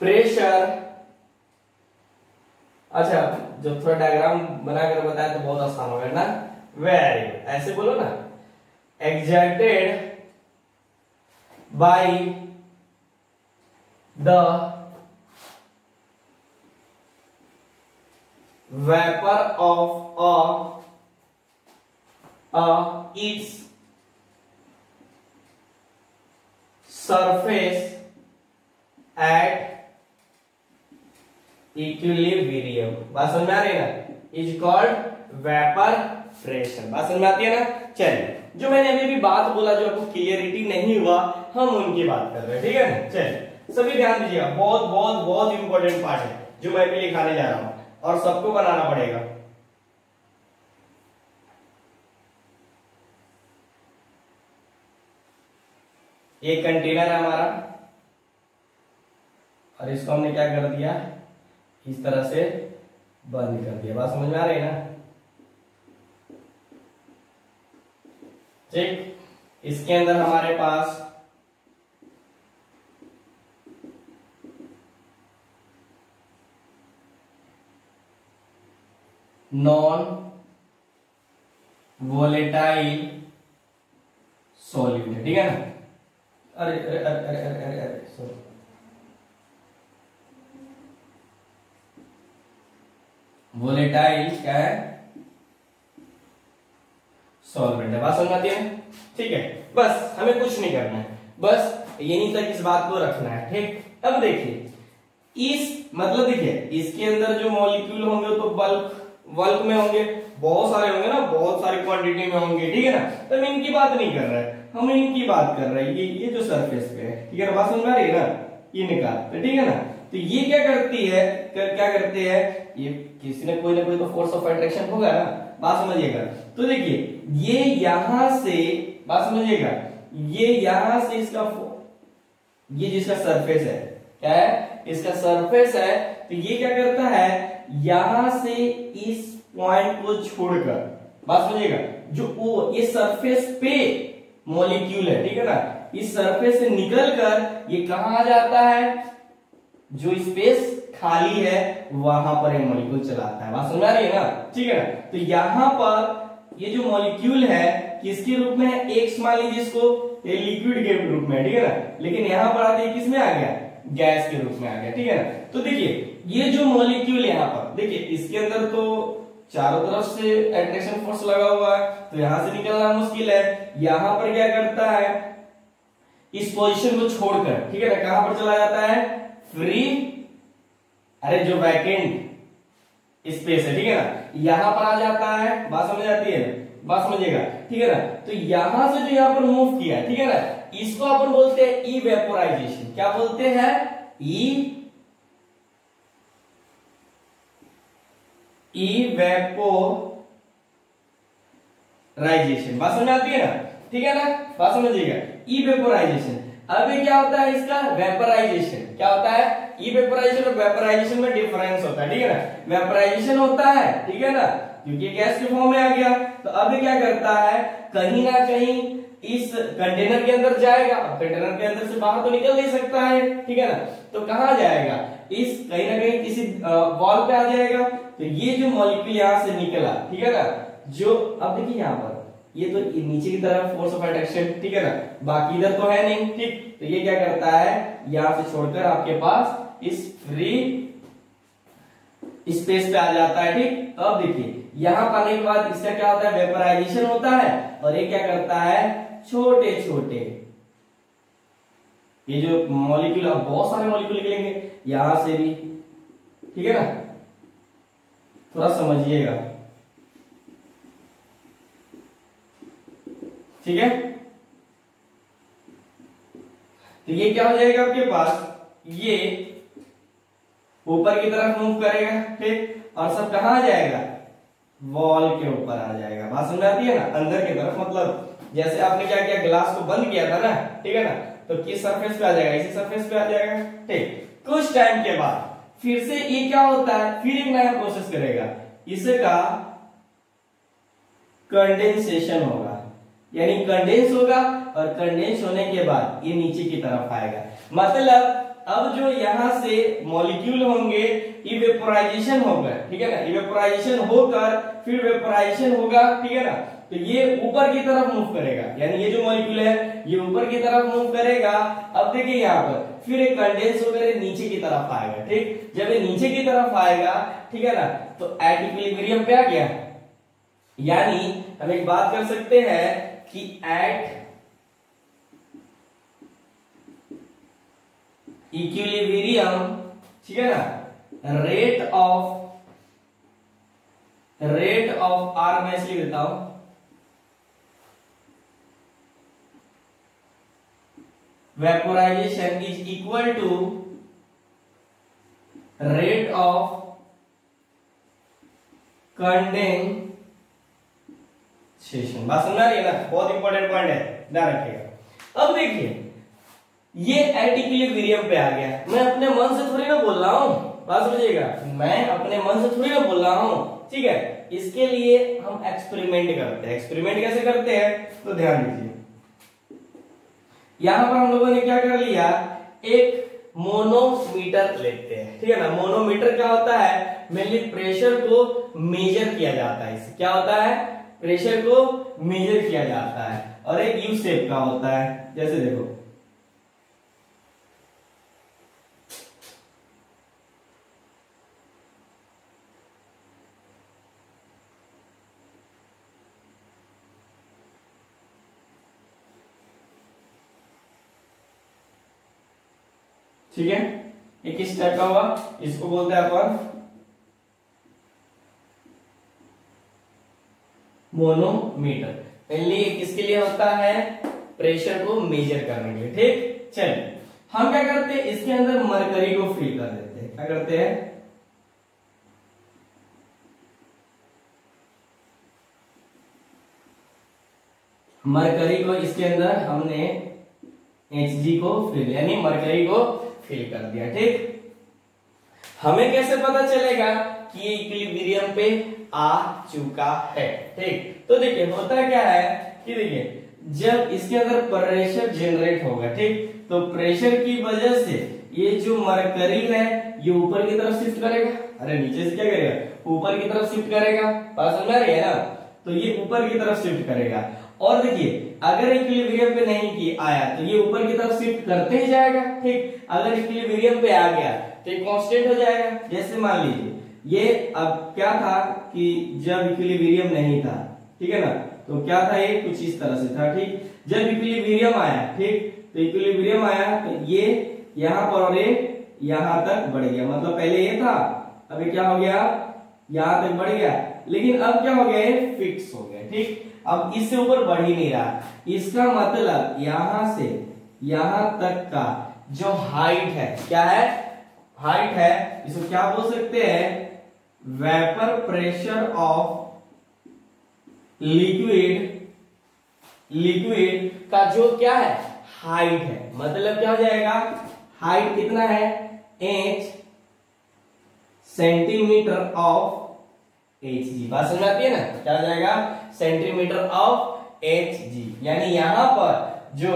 [SPEAKER 1] प्रेशर। अच्छा, जब थोड़ा डायग्राम बनाकर बताया तो बहुत आसान होगा ना, वेरी गुड, ऐसे बोलो ना, exerted by the vapor of its surface at equilibrium, बात समझ में आ रही है ना, इज कॉल्ड वेपर प्रेशर, बात समझ में आती है ना। चलिए, जो मैंने अभी भी बात बोला जो आपको क्लियरिटी नहीं हुआ, हम उनकी बात कर रहे हैं, ठीक है ना। चलिए सभी ध्यान दीजिएगा, बहुत बहुत बहुत इंपॉर्टेंट पार्ट है जो मैं भी लिखाने जा रहा हूं, और सबको बनाना पड़ेगा। ये कंटेनर है हमारा, और इसको हमने क्या कर दिया, इस तरह से बंद कर दिया, बात समझ में आ रही है ना। ठीक, इसके अंदर हमारे पास नॉन वोलेटाइल सॉल्यूट है, ठीक है ना। अरे अरे अरे अरे अरे अरे अरे सॉरी, वोलेटाइल क्या है, सॉल्वेंट है। बात समझ आती है, ठीक है। बस हमें कुछ नहीं करना है, बस यहीं तक इस बात को रखना है, ठीक। अब देखिए इस मतलब देखिए इसके अंदर जो मॉलिक्यूल होंगे तो बल्क में होंगे, बहुत सारे होंगे ना, बहुत सारी क्वांटिटी में होंगे, ठीक है ना। तो हम इनकी बात नहीं कर रहे हैं, हम इनकी बात कर रहे हैं, ये जो सरफेस पे है, ठीक है ना। बात समझ में आ रही है ना, ये निकाल, तो ठीक है ना। तो ये क्या करती है, क्या करते हैं, ये किसी ने कोई ना कोई तो फोर्स ऑफ अट्रैक्शन होगा ना। बात समझिएगा, तो देखिए ये यहां से, बात समझिएगा, ये यहां से इसका, ये जिसका सरफेस है, क्या है, इसका सरफेस है, तो ये क्या करता है, यहां से इस पॉइंट को छोड़कर, बात समझिएगा, जो ये सरफेस पे मॉलिक्यूल है, ठीक है ना, इस सरफेस से निकलकर ये कहां आ जाता है, जो स्पेस खाली है वहां पर ये मॉलिक्यूल चलाता है। बात समझ आ रही है ना, ठीक है ना। तो यहां पर ये जो मॉलिक्यूल है किसके रूप में है, एक मान लीजिए इसको, ये लिक्विड के रूप में, ठीक है ना, लेकिन यहां पर आते किस में आ गया, गैस के रूप में आ गया, ठीक है ना। तो देखिए ये जो मॉलिक्यूल यहां पर, देखिए इसके अंदर तो चारों तरफ से अट्रैक्शन फोर्स लगा हुआ है, तो यहां से निकलना मुश्किल है। यहां पर क्या करता है, इस पोजीशन को छोड़कर, ठीक है ना, कहां पर चला जाता है, फ्री, अरे जो वैकेंट स्पेस है, ठीक है ना, यहां पर आ जाता है। बात समझ आती है, बात समझिएगा, ठीक है ना। तो यहां से जो यहां पर मूव किया, ठीक है ना, इसको अपन बोलते हैं इवेपोराइजेशन। क्या बोलते हैं, इवेपोराइजेशन। बात समझ आती है ना, ठीक है ना। बात समझिएगा, इवेपोराइजेशन। अब ये क्या होता है, इसका वेपराइजेशन। क्या होता है, इवेपोराइजेशन और वेपराइजेशन में डिफरेंस होता है, ठीक है ना। वेपराइजेशन होता है, ठीक है ना, क्योंकि गैस के फॉर्म में आ गया, तो अब क्या करता है, कहीं ना कहीं इस कंटेनर के अंदर जाएगा, अब कंटेनर के अंदर से बाहर तो निकल नहीं सकता है, ठीक है ना। तो कहां जाएगा, इस कहीं ना कहीं किसी वॉल पे आ जाएगा। तो ये जो मॉलिक्यूल यहां से निकला, ठीक है ना, जो अब देखिए यहां पर ये तो नीचे की तरफ फोर्स ऑफ अट्रैक्शन, ठीक है ना, बाकी इधर तो है नहीं, ठीक। तो ये क्या करता है, यहां से छोड़कर आपके पास इस फ्री स्पेस पे आ जाता है, ठीक। तो अब देखिए यहां पर आने के बाद इसका क्या होता है, वेपराइजेशन होता है, और ये क्या करता है, छोटे छोटे ये जो मॉलिक्यूल, अब बहुत सारे मॉलिक्यूल निकलेंगे यहां से भी, ठीक है ना, थोड़ा समझिएगा, ठीक है। तो ये क्या हो जाएगा आपके पास, ये ऊपर की तरफ मूव करेगा, ठीक, और सब कहां आ जाएगा, वॉल के ऊपर आ जाएगा। बात समझ आती है ना, अंदर की तरफ, मतलब जैसे आपने क्या किया, ग्लास को बंद किया था ना, ठीक है ना, तो किस सरफेस पे आ जाएगा, इसी सरफेस पे आ जाएगा, ठीक। कुछ टाइम के बाद फिर से ये क्या होता है, फिर एक नया प्रोसेस करेगा, इसका कंडेंसेशन होगा, यानी कंडेंस होगा, और कंडेंस होने के बाद ये नीचे की तरफ आएगा। मतलब अब जो यहां से मॉलिक्यूल होंगे, इवेपोराइजेशन होगा, ठीक है ना, इवेपोराइजेशन होकर फिर वेपोराइजेशन होगा, ठीक है ना। तो ये ऊपर की तरफ मूव करेगा, यानी ये जो मॉलिक्यूल है ये ऊपर की तरफ मूव करेगा। अब देखिए यहाँ पर फिर एक कंडेंस होकर नीचे की तरफ आएगा, ठीक। जब ये नीचे की तरफ आएगा, ठीक है ना, तो एट इक्विलिब्रियम पे आ गया। यानी हम एक बात कर सकते हैं कि एट इक्विलिब्रियम, ठीक है ना, रेट ऑफ आर, मैं इसलिए देता हूं, vaporization is equal to rate of condensation. बात समझ आ रही है ना, बहुत इंपॉर्टेंट पॉइंट है, ध्यान रखिएगा। अब देखिए ये एट इक्विलिब्रियम पे आ गया, मैं अपने मन से थोड़ी ना बोल रहा हूं, बात समझिएगा, मैं अपने मन से थोड़ी ना बोल रहा हूं, ठीक है। इसके लिए हम एक्सपेरिमेंट करते हैं। एक्सपेरिमेंट कैसे करते हैं, तो ध्यान दीजिए, यहां पर हम लोगों ने क्या कर लिया, एक मोनोमीटर लेते हैं, ठीक है ना। मोनोमीटर क्या होता है, मेनली प्रेशर को मेजर किया जाता है। इससे क्या होता है, प्रेशर को मेजर किया जाता है, और एक यू शेप का होता है, जैसे देखो ठीक है। ये किस टाइप का हुआ, इसको बोलते हैं अपन मोनोमीटर। पहले किसके लिए होता है, प्रेशर को मेजर करने के लिए, ठीक। चलिए हम क्या करते हैं, इसके अंदर मरकरी को फिल कर देते हैं। क्या करते हैं, मरकरी को इसके अंदर हमने Hg को फिल, यानी मरकरी को फिल कर दिया, ठीक। हमें कैसे पता चलेगा कि ये इक्विलिब्रियम पे आ चुका है, ठीक। तो देखिए होता क्या है कि देखिए जब इसके अंदर प्रेशर जनरेट होगा, ठीक, तो प्रेशर की वजह से ये जो मरकरी है ये ऊपर की तरफ शिफ्ट करेगा। अरे नीचे से क्या करेगा, ऊपर की तरफ शिफ्ट करेगा। बात समझ आ रही है ना, तो ये ऊपर की तरफ शिफ्ट करेगा। और देखिए अगर इक्विलिब्रियम पे नहीं की आया तो ये ऊपर की तरफ शिफ्ट करते ही जाएगा, ठीक। अगर इक्विलिब्रियम पे आ गया तो ये कांस्टेंट हो जाएगा। जैसे मान लीजिए ये अब क्या था कि जब इक्विलिब्रियम नहीं था, ठीक है ना, तो क्या था, ये कुछ इस तरह से था, ठीक। जब इक्विलिब्रियम आया, ठीक, तो इक्विलिब्रियम आया तो ये यहाँ पर और ये यहाँ तक बढ़ गया। मतलब पहले ये था, अभी क्या हो गया, यहाँ तक बढ़ गया, लेकिन अब क्या हो गया, ये फिक्स हो गया, ठीक। अब इससे ऊपर बढ़ ही नहीं रहा। इसका मतलब यहां से यहां तक का जो हाइट है, क्या है, हाइट है, इसको क्या बोल सकते हैं, वेपर प्रेशर ऑफ लिक्विड का जो क्या है, हाइट है। मतलब क्या हो जाएगा, हाइट कितना है, h सेंटीमीटर ऑफ Hg। बात समझ आती है ना, क्या हो जाएगा, सेंटीमीटर ऑफ Hg। यानी यहां पर जो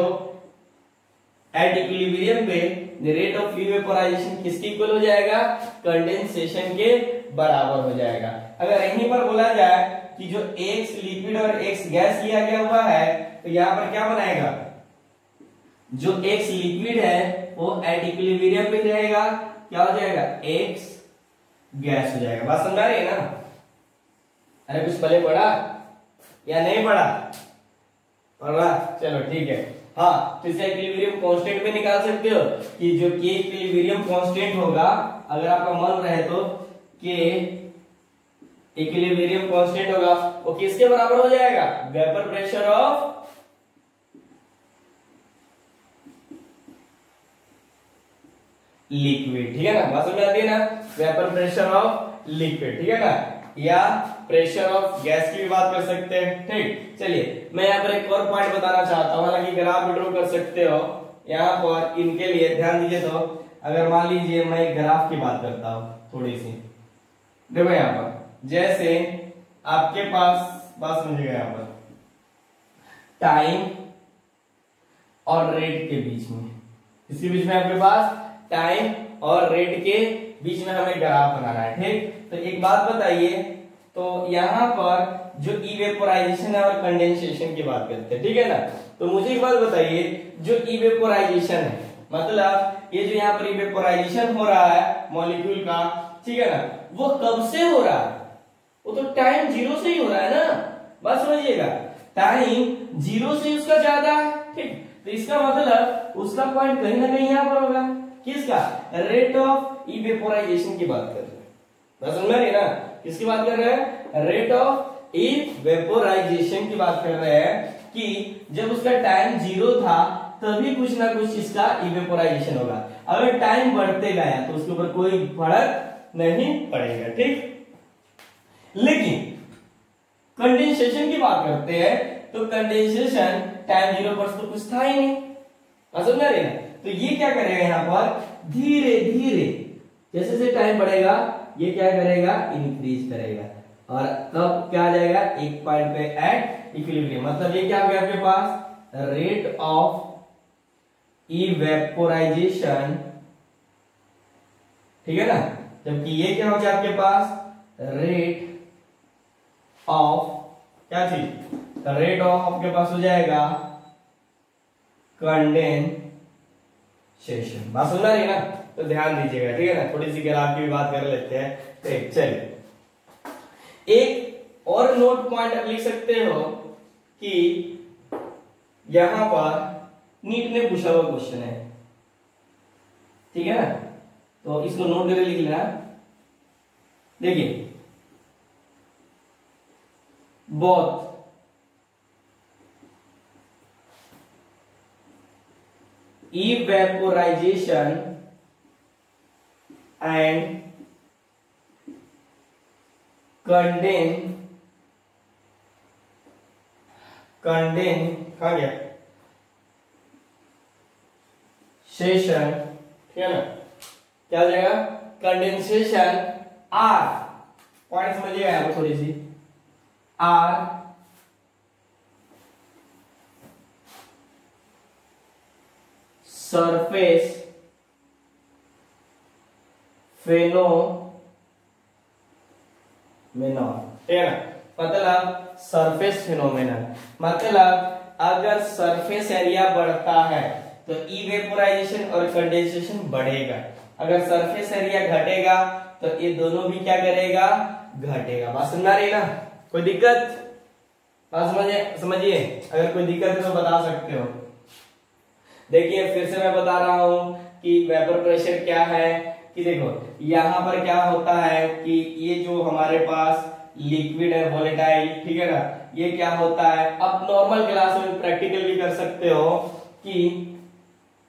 [SPEAKER 1] एट इक्विलिब्रियम पे रेट ऑफ इवेपोराइजेशन किसके इक्वल हो जाएगा, कंडेंसेशन के बराबर हो जाएगा। अगर यहीं पर बोला जाए कि जो x लिक्विड और x गैस लिया गया हुआ है, तो यहां पर क्या बनाएगा, जो x लिक्विड है वो एट इक्विलिब्रियम पे रहेगा, क्या हो जाएगा, x गैस हो जाएगा। बात समझ आ रही है ना। अरे कुछ पहले पढ़ा या नहीं पढ़ा, पढ़ा, चलो ठीक है। हाँ, तो इसे इक्विलिब्रियम कांस्टेंट में निकाल सकते हो कि जो के इक्विलिब्रियम कांस्टेंट होगा, अगर आपका मन रहे तो के इक्विलिब्रियम कांस्टेंट होगा, वो किसके बराबर हो जाएगा, वेपर प्रेशर ऑफ लिक्विड, ठीक है ना। बात समझ आती है ना, वेपर प्रेशर ऑफ लिक्विड, ठीक है ना, या प्रेशर ऑफ गैस की भी बात कर सकते हैं, ठीक। चलिए मैं यहाँ पर एक और पॉइंट बताना चाहता हूँ, हालांकि ग्राफ ड्रॉ कर सकते हो यहाँ पर, इनके लिए ध्यान दीजिए। तो अगर मान लीजिए मैं एक ग्राफ की बात करता हूँ थोड़ी सी, देखो यहाँ पर जैसे आपके पास, बात समझिएगा, यहाँ पर टाइम और रेट के बीच में, इसके बीच में आपके पास टाइम और रेट के बीच में हमें ग्राफ बनाना है, ठीक। तो एक बात बताइए, तो यहाँ पर जो इवेपोराइजेशन है और कंडेंसेशन की बात करते हैं, ठीक है ना। तो मुझे एक बात बताइए, जो इवेपोराइजेशन है, मतलब ये जो यहाँ पर इवेपोराइजेशन हो रहा है मॉलिक्यूल का, ठीक है ना, वो कब से हो रहा है, वो तो टाइम जीरो से ही हो रहा है ना। बात समझिएगा, टाइम जीरो से उसका ज्यादा है, ठीक। तो इसका मतलब उसका पॉइंट कहीं ना कहीं यहाँ पर होगा, किसका, रेट ऑफ इवेपोराइजेशन की बात कर रहे हैं। समझ में आ रही है ना, किसकी बात कर रहे हैं, रेट ऑफ इवेपोराइजेशन की बात कर रहे हैं, कि जब उसका टाइम जीरो था तभी कुछ ना कुछ इसका इवेपोराइजेशन होगा। अगर टाइम बढ़ते गया तो उसके ऊपर कोई फर्क नहीं पड़ेगा, ठीक। लेकिन कंडेंसेशन की बात करते हैं, तो कंडेंसेशन टाइम जीरो पर तो कुछ था ही नहीं, समझ रहे हैं। तो ये क्या करेगा, यहाँ पर धीरे धीरे जैसे जैसे टाइम बढ़ेगा ये क्या करेगा, इंक्रीज करेगा, और तब क्या आ जाएगा, एक पॉइंट पे एट इक्विलिब्रियम। मतलब ये क्या हो गया आपके पास, रेट ऑफ इवेपोराइजेशन ठीक है ना, जबकि ये क्या हो गया आपके पास रेट ऑफ, क्या चीज, रेट ऑफ आपके पास हो जाएगा कंडेंसेशन। बात सुन रही है ना, तो ध्यान दीजिएगा, ठीक है ना, थोड़ी सी ग्राफ की भी बात कर लेते हैं। ठीक, चलिए एक और नोट पॉइंट आप लिख सकते हो कि यहां पर नीट ने पूछा हुआ क्वेश्चन है, ठीक है ना, तो इसको नोट करके लिख लेना। देखिए both evaporization and कंडेंसेशन, ठीक है ना, क्या हो जाएगा, कंडेंसेशन आर, पॉइंट समझिएगा यहाँ पर थोड़ी सी, आर सरफेस फेनोमेनन, ठीक है ना, मतलब सरफेस फिनोमेनन, मतलब अगर सरफेस एरिया बढ़ता है तो इवेपोराइजेशन और कंडेंसेशन बढ़ेगा, अगर सरफेस एरिया घटेगा तो ये दोनों भी क्या करेगा, घटेगा। बात सुन रही ना, कोई दिक्कत, बात समझिए, अगर कोई दिक्कत है तो बता सकते हो। देखिए फिर से मैं बता रहा हूं कि वेपर प्रेशर क्या है, कि देखो यहां पर क्या होता है कि ये जो हमारे पास लिक्विड है वोलेटाइल, ठीक है ना, ये क्या होता है, अब नॉर्मल ग्लास में प्रैक्टिकल भी कर सकते हो कि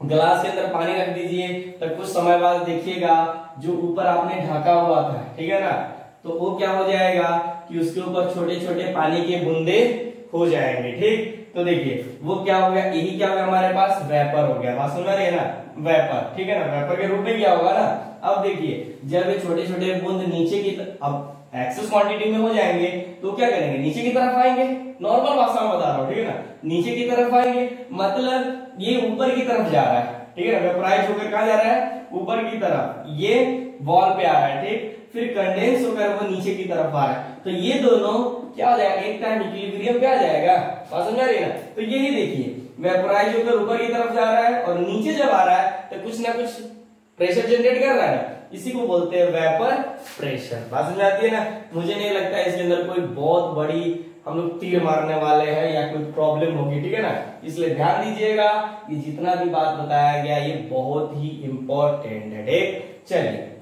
[SPEAKER 1] ग्लास के अंदर पानी रख दीजिए तो कुछ समय बाद देखिएगा जो ऊपर आपने ढका हुआ था, ठीक है ना, तो वो क्या हो जाएगा कि उसके ऊपर छोटे छोटे पानी के बूंदे हो जाएंगे। ठीक, तो देखिए वो क्या हो गया, यही क्या हो गया हमारे पास, वेपर हो गया। बात सुन रहे हैं ना, वेपर, ठीक है ना, वेपर के रूप में क्या होगा ना। अब देखिए जब ये छोटे छोटे बूंद नीचे की अब एक्सेस क्वांटिटी में हो जाएंगे तो क्या करेंगे, नीचे की तरफ आएंगे, नॉर्मल भाषा में बता रहा हूँ, ठीक है ना, नीचे की तरफ आएंगे, मतलब ये ऊपर की तरफ जा रहा है, ठीक है ना, वेपराइज होकर कहां जा रहा है, ऊपर की तरफ, ये वॉल पे आ रहा है, ठीक, फिर कंडेंस होकर वो नीचे की तरफ आ रहा है, तो ये दोनों क्या हो जाएगा, एक टाइम इक्विलिब्रियम पे आ जाएगा। बात समझ आ रही है ना, तो यही देखिए वेपराइज होकर ऊपर की तरफ जा रहा है और नीचे जब आ रहा है तो कुछ ना कुछ प्रेशर जनरेट कर रहा है ना, इसी को बोलते हैं वेपर प्रेशर। बात समझ आती है ना, मुझे नहीं लगता इसके अंदर कोई बहुत बड़ी हम लोग तीर मारने वाले हैं या कोई प्रॉब्लम होगी, ठीक है ना, इसलिए ध्यान दीजिएगा ये जितना भी बात बताया गया ये बहुत ही इंपॉर्टेंट है। ठीक, चलिए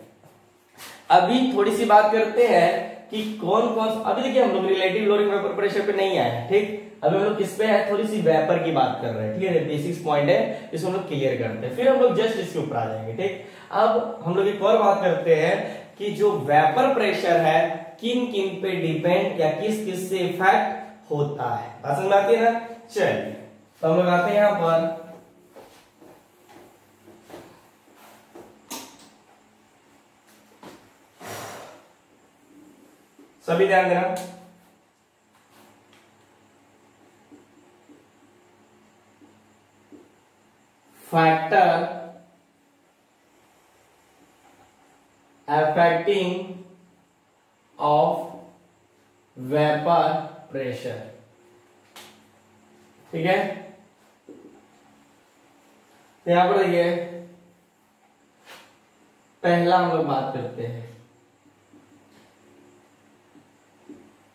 [SPEAKER 1] अभी थोड़ी सी बात करते हैं कि कौन कौन, अभी देखिए हम लोग रिलेटिव लोडिंग वेपर प्रेशर पे नहीं आए हैं, ठीक, अभी हम लोग किस पे है, थोड़ी सी वेपर की बात कर रहे हैं, ठीक है, बेसिक्स पॉइंट है, इसको हम लोग क्लियर करते हैं, फिर हम लोग जस्ट इसके ऊपर आ जाएंगे। ठीक, अब हम लोग एक और बात करते हैं कि जो वेपर प्रेशर है किन किन पे डिपेंड या किस किस से इफेक्ट होता है। बात समझ आती है ना, चलिए तो हम लोग आते हैं यहां पर, सभी ध्यान देना, factor affecting of vapour pressure, ठीक है, तो यहां पर देखिए पहला हम लोग बात करते हैं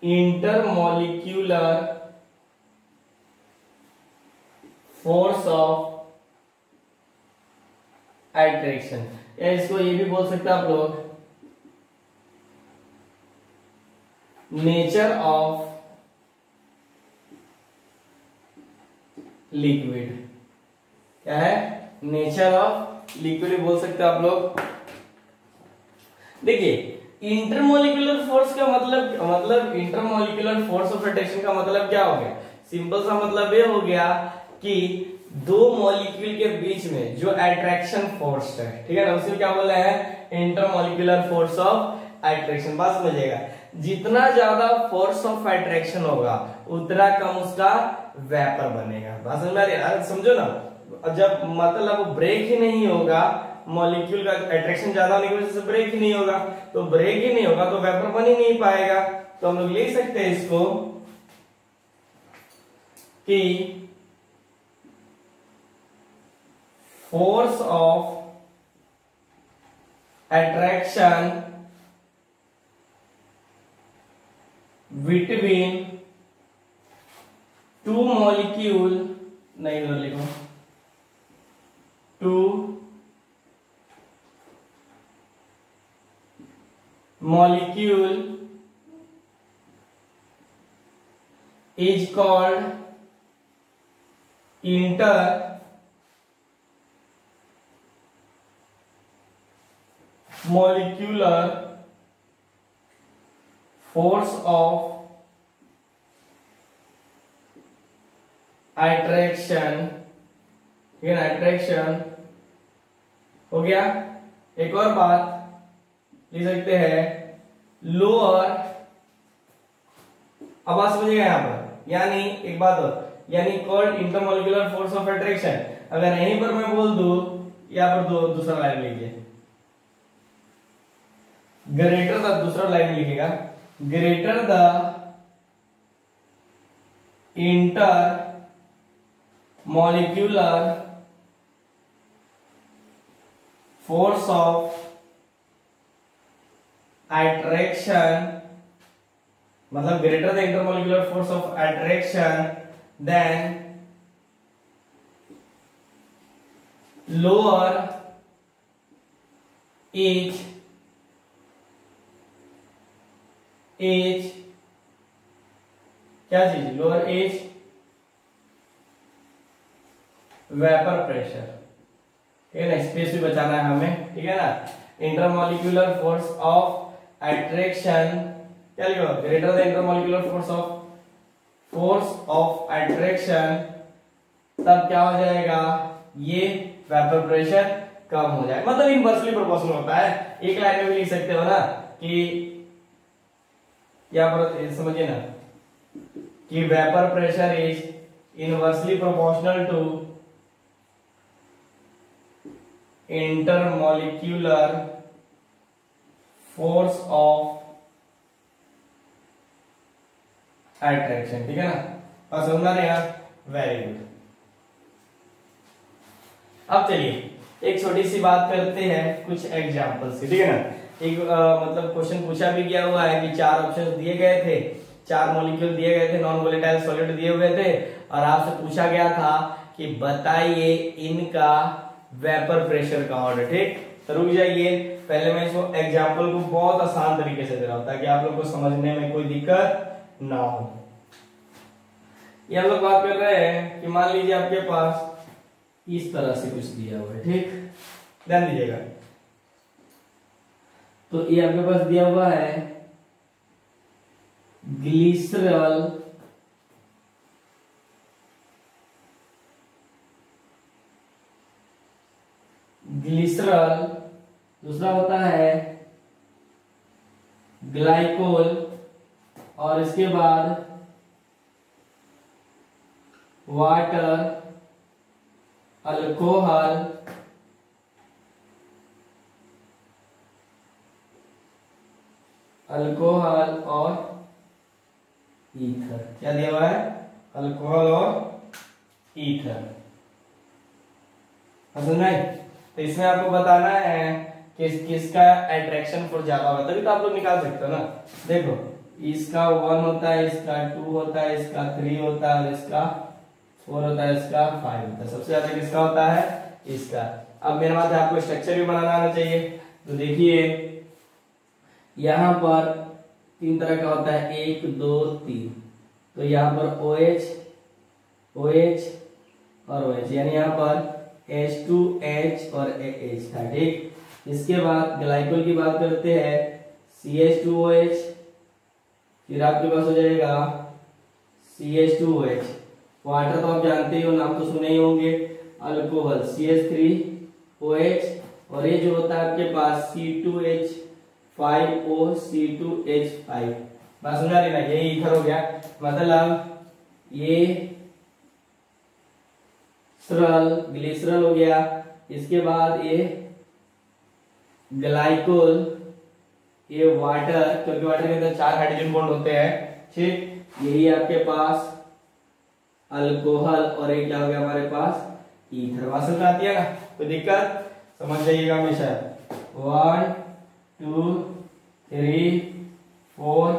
[SPEAKER 1] इंटरमॉलिक्यूलर फोर्स ऑफ एट्रैक्शन, या इसको ये भी बोल सकते हैं आप लोग नेचर ऑफ लिक्विड, क्या है, नेचर ऑफ लिक्विड बोल सकते हैं आप लोग। देखिए इंटरमोलिकुलर फोर्स का मतलब इंटरमोलिकुलर फोर्स ऑफ अट्रैक्शन का मतलब क्या हो गया, सिंपल सा मतलब ये हो गया कि दो मॉलिक्यूल के बीच में जो अट्रैक्शन फोर्स है, ठीक है ना, उसे क्या बोल रहे हैं, इंटरमोलिकुलर फोर्स ऑफ अट्रैक्शन। बात समझिएगा, जितना ज्यादा फोर्स ऑफ अट्रैक्शन होगा उतना कम उसका वेपर बनेगा। बात समझ में आ रही है, समझो ना, जब मतलब ब्रेक ही नहीं होगा, मॉलिक्यूल का अट्रैक्शन ज्यादा होने की वजह से ब्रेक ही नहीं होगा, तो ब्रेक ही नहीं होगा तो वेपर बन ही नहीं पाएगा। तो हम लोग लिख सकते हैं इसको कि force of attraction between two molecule, नहीं इधर लिखो, two molecule is called intermolecular force of attraction। Attraction हो गया। एक और बात लिख सकते हैं, लोअर, अब बात समझिएगा यहां पर, यानी एक बात और, यानी called intermolecular force of attraction. अगर यहीं पर मैं बोल दूं, यहां पर दूसरा लाइन लिखिए, ग्रेटर द, दूसरा लाइन लिखिएगा, greater the intermolecular force of attraction, मतलब greater the intermolecular force of attraction than lower is क्या चीज, लोअर एज वेपर प्रेशर, ठीक है ना, स्पेस भी बचाना है हमें, ठीक है ना। इंटरमोलिकुलर फोर्स ऑफ अट्रैक्शन, क्या लिखो, greater the intermolecular force of attraction, तब क्या हो जाएगा, ये वेपर प्रेशर कम हो जाए, मतलब इनवर्सली प्रोपोर्शनल होता है। एक लाइन में भी लिख सकते हो ना कि यहां पर समझिए ना कि vapour pressure is inversely proportional to intermolecular force of attraction, ठीक है ना, और समझना रहेगा, वेरी गुड। अब चलिए एक छोटी सी बात करते हैं कुछ एग्जांपल से, ठीक है ना। एक मतलब क्वेश्चन पूछा भी गया हुआ है कि 4 ऑप्शंस दिए गए थे, 4 मॉलिक्यूल दिए गए थे, नॉन वोलेटाइल सॉलिड दिए हुए थे, और आपसे पूछा गया था कि बताइए इनका वेपर प्रेशर का ऑर्डर, ठीक। तो रुक जाइए, पहले मैं इसको एग्जांपल को बहुत आसान तरीके से दे रहा हूं ताकि आप लोग को समझने में कोई दिक्कत ना हो। ये हम लोग बात कर रहे हैं कि मान लीजिए आपके पास इस तरह से कुछ दिया हुआ है, ठीक, ध्यान दीजिएगा। तो ये आपके पास दिया हुआ है ग्लिसरॉल, दूसरा होता है ग्लाइकोल, और इसके बाद वाटर, अल्कोहल, और ईथर। क्या दिया हुआ है, अल्कोहल और ईथर, समझ में। तो इसमें आपको बताना है कि किसका अट्रैक्शन फोर्स ज्यादा होगा, तभी तो आप लोग निकाल सकते हो ना। देखो, इसका 1 होता है, इसका 2 होता है, इसका 3 होता है, और इसका 4 होता है, इसका 5 होता है। सबसे ज्यादा किसका होता है, इसका। अब मेरे बात है, आपको स्ट्रक्चर भी बनाना आना चाहिए। तो देखिए यहां पर 3 तरह का होता है, 1 2 3। तो यहाँ पर OH और OH, यानी यहाँ पर H2H और AH था, ठीक। इसके बाद ग्लाइकोल की बात करते हैं, CH2OH, फिर आपके पास हो जाएगा CH2OH। वाटर तो आप जानते ही हो, नाम तो सुने ही होंगे, अल्कोहल CH3OH, और ये जो होता है आपके पास C2H5O C2H5। बात समझा रही ना, ये ईथर हो गया, मतलब ये ग्लिसरॉल हो गया। इसके बाद ये ग्लाइकोल, ये वाटर, क्योंकि वाटर के अंदर 4 हाइड्रोजन बॉन्ड होते हैं, ठीक, यही आपके पास अल्कोहल, और एक क्या हो गया हमारे पास ईथर। बात समझ में आती है ना, कोई दिक्कत, समझ जाइएगा हमेशा। 1 2 3 4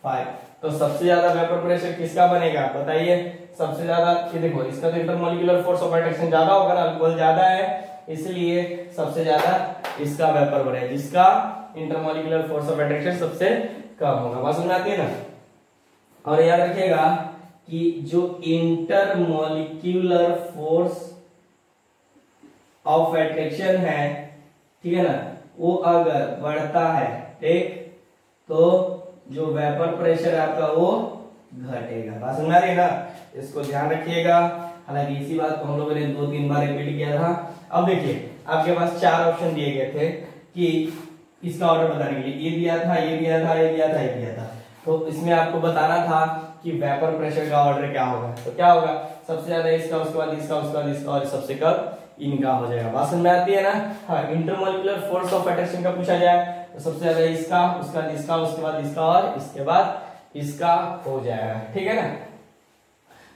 [SPEAKER 1] 5। तो सबसे ज्यादा वेपर प्रेशर किसका बनेगा बताइए? सबसे ज्यादा, ये देखो इसका तो इंटरमोलिकुलर फोर्स ऑफ अट्रैक्शन ज्यादा होगा ना, अल्कोहल ज्यादा है, इसलिए सबसे ज्यादा इसका वेपर बनेगा, जिसका इंटरमोलिकुलर फोर्स ऑफ अट्रैक्शन सबसे कम होगा। बात समझ में आती है ना। और याद रखिएगा कि जो इंटरमोलिक्यूलर फोर्स ऑफ अट्रैक्शन है, ठीक है ना, वो अगर बढ़ता है, ठीक, तो जो वेपर प्रेशर आपका वो घटेगा। बात समझ आ रही है ना, इसको ध्यान रखिएगा। हालांकि इसी बात को हम लोगों ने 2-3 बार रिपीट किया था। अब देखिए आपके पास 4 ऑप्शन दिए गए थे कि इसका ऑर्डर बताने के लिए, ये दिया था, ये दिया था, ये दिया था, ये दिया था। तो इसमें आपको बताना था कि वेपर प्रेशर का ऑर्डर क्या होगा। तो क्या होगा, सबसे ज्यादा इसका, उसके बाद इसका, उसके बाद इसका, और सबसे कम इनका हो जाएगा। बात समझ में आती है ना। हाँ, इंटरमोलिकुलर फोर्स ऑफ अट्रैक्शन का पूछा जाए तो सबसे ज्यादा इसका, उसके बाद इसका, उसके बाद इसका, और इसके बाद इसका हो जाएगा, ठीक है ना।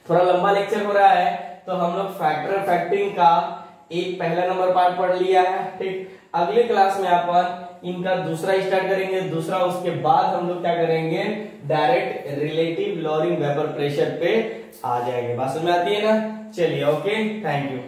[SPEAKER 1] थोड़ा लंबा लेक्चर हो रहा है, तो हम लोग फैक्टर फैक्टरिंग का एक पहला नंबर पार्ट पढ़ लिया है, ठीक। अगले क्लास में अपन इनका दूसरा स्टार्ट करेंगे, दूसरा, उसके बाद हम लोग क्या करेंगे, direct relative lowering vapour pressure पे आ जाएंगे। बात समझ में आती है ना। चलिए, ओके, थैंक यू।